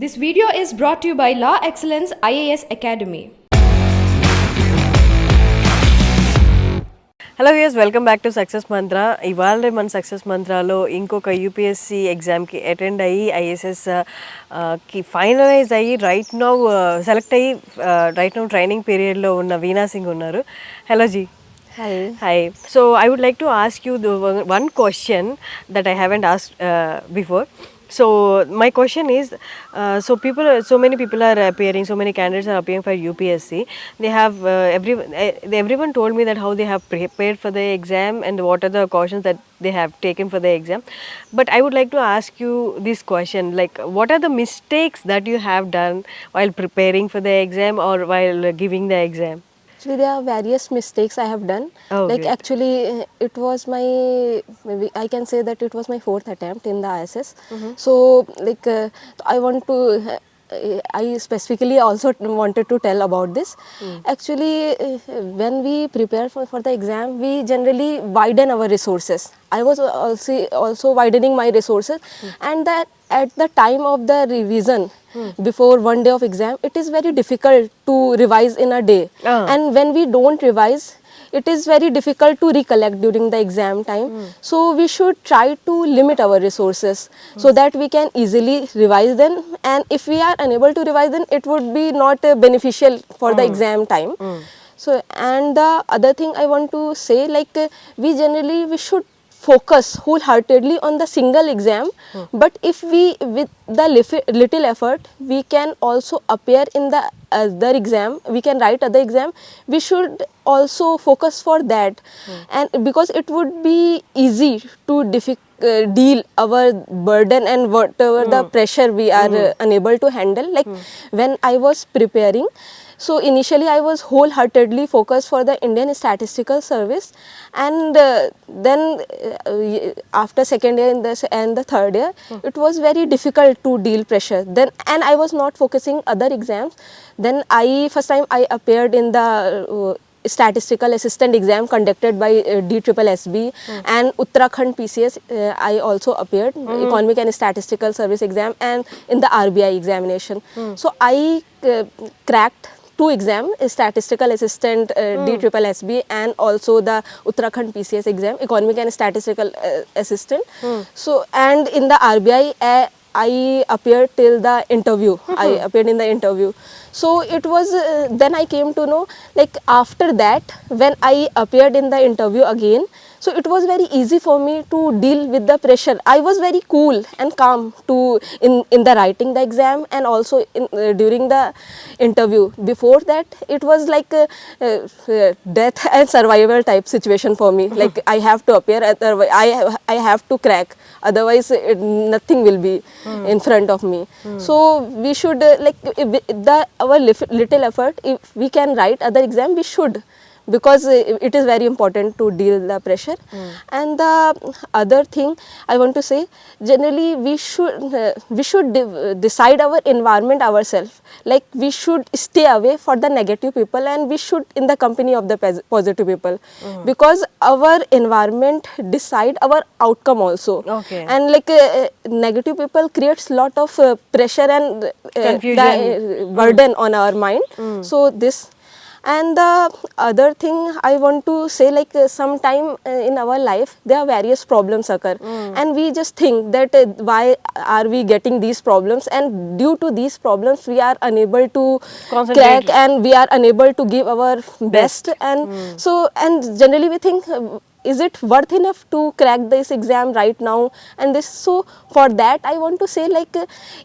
This video is brought to you by Law Excellence IAS Academy. Hello viewers, welcome back to success మంత్ర. ఇవాళ మన success మంత్రాలో ఇంకొక UPSC ఎగ్జామ్కి attend అయ్యి ISS కి finalize అయ్యి right now select అయ్యి right now training పీరియడ్లో ఉన్న వీణా సింగ్ ఉన్నారు. Hello ji. Hi. So I would like to ask you the one question that I haven't asked before. So my question is, so many people are appearing, so many candidates are appearing for UPSC. They have everyone told me that how they have prepared for the exam and what are the cautions that they have taken for the exam. But I would like to ask you this question, like what are the mistakes that you have done while preparing for the exam or while giving the exam? Actually, there are various mistakes I have done. Oh, like great. actually, it was my, maybe I can say that it was my fourth attempt in the ISS. So like I want to, I specifically also wanted to tell about this. Actually, when we prepare for the exam, we generally widen our resources. I was also widening my resources, and that at the time of the revision, before one day of exam, it is very difficult to revise in a day. And when we don't revise, it is very difficult to recollect during the exam time. So we should try to limit our resources so that we can easily revise them, and if we are unable to revise them, it would be not beneficial for the exam time. So, and the other thing I want to say, like we should focus wholeheartedly on the single exam, but if we, with the little effort, we can also appear in the other exam, we can write other exam, we should also focus for that. And because it would be easy to deal our burden and whatever the pressure we are unable to handle. Like when I was preparing, so initially I was wholeheartedly focused for the Indian Statistical Service, and then after second year and the third year, it was very difficult to deal pressure. Then, and I was not focusing other exams. Then first time I appeared in the statistical assistant exam conducted by DSSB and Uttarakhand PCS. I also appeared economic and statistical service exam and in the RBI examination. So I cracked two exam, statistical assistant DSSB and also the Uttarakhand PCS exam, economic and statistical assistant. So, and in the RBI I appeared till the interview. I appeared in the interview. So it was then I came to know, like after that, when I appeared in the interview again, so it was very easy for me to deal with the pressure. I was very cool and calm to in the writing the exam and also during the interview. Before that, it was like death and survival type situation for me. Like I have to appear, I have to crack, otherwise nothing will be in front of me. So we should our little effort, if we can write other exam, we should, because it is very important to deal the pressure. And the other thing I want to say, generally we should decide our environment ourselves. Like we should stay away for the negative people and we should in the company of the positive people, because our environment decide our outcome also. Okay. And like negative people creates lot of pressure and Confusion. burden on our mind. So this. And the other thing I want to say, like sometime in our life there are various problems occur, and we just think that why are we getting these problems, and due to these problems we are unable to Concentrate. crack and we are unable to give our best. And so, and generally we think, is it worth enough to crack this exam right now? And this, so for that I want to say, like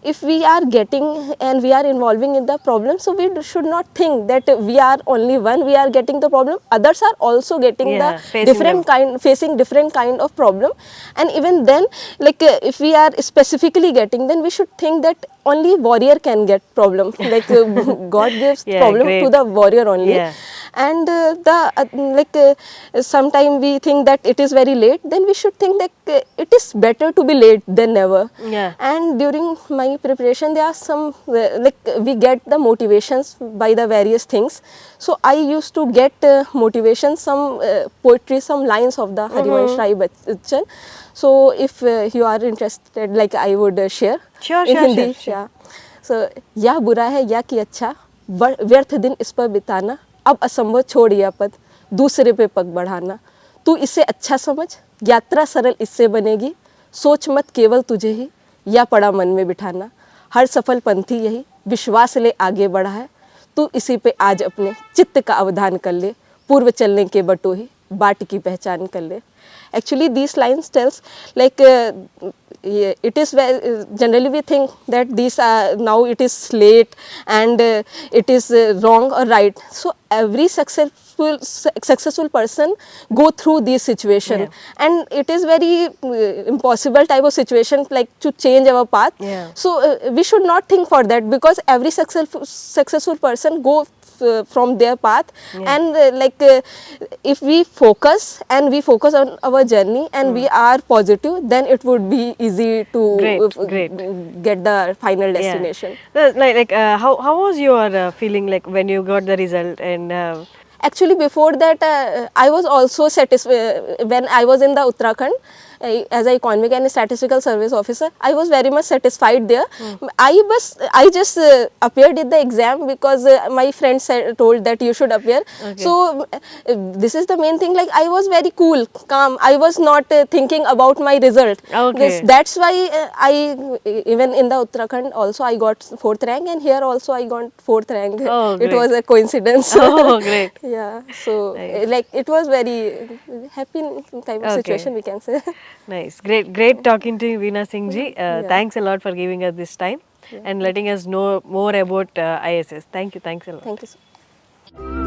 if we are getting and we are involving in the problem, so we should not think that we are only one, we are getting the problem, others are also getting facing different kind of problem. And even then, like if we are specifically getting, then we should think that only warrior can get problem. Like God gives problem to the warrior only. And sometime we think that it is very late, then we should think that it is better to be late than never. And during my preparation, there are some like we get the motivations by the various things. So I used to get motivation, some poetry, some lines of the Harivansh Rai Bachchan. So if you are interested, like I would share in Hindi. Sure. Yeah. सो या बुरा है या कि अच्छा, व्यर्थ दिन इस पर बिताना, अब असंभव छोड़ यह पद, दूसरे पे पग बढ़ाना, तू इसे अच्छा समझ, यात्रा सरल इससे बनेगी, सोच मत केवल तुझे ही, या पड़ा मन में बिठाना, हर सफल पंथी यही विश्वास ले आगे बढ़ा है, तू इसी पे आज अपने चित्त का अवधान कर ले, पूर्व चलने के बटोही बाट की पहचान कर ले. Actually, these lines tells like it is generally we think that these now it is late and it is wrong or right. So every successful person go through this situation, Yeah. and it is very impossible type of situation like to change our path. Yeah. So we should not think for that, because every successful person go from their path. And if we focus and we focus on our journey and we are positive, then it would be easy to Great. get the final destination. Yeah. How was your feeling like when you got the result and Actually, before that, I was also satisfied when I was in the Uttarakhand as a economic and statistical service officer. I was very much satisfied there. I just appeared in the exam because my friend told that you should appear. Okay. So this is the main thing. Like, I was very cool, calm. I was not thinking about my result. Okay. That's why I even in the Uttarakhand also I got 4th rank, and here also I got 4th rank. Oh, It great. was a coincidence. Oh, great. Yeah, so Nice. like it was very happy type of Okay. situation, we can say. Nice. Great talking to you, Veena Singh ji. Yeah. Thanks a lot for giving us this time and letting us know more about ISS. Thank you. Thanks a lot. Thank you so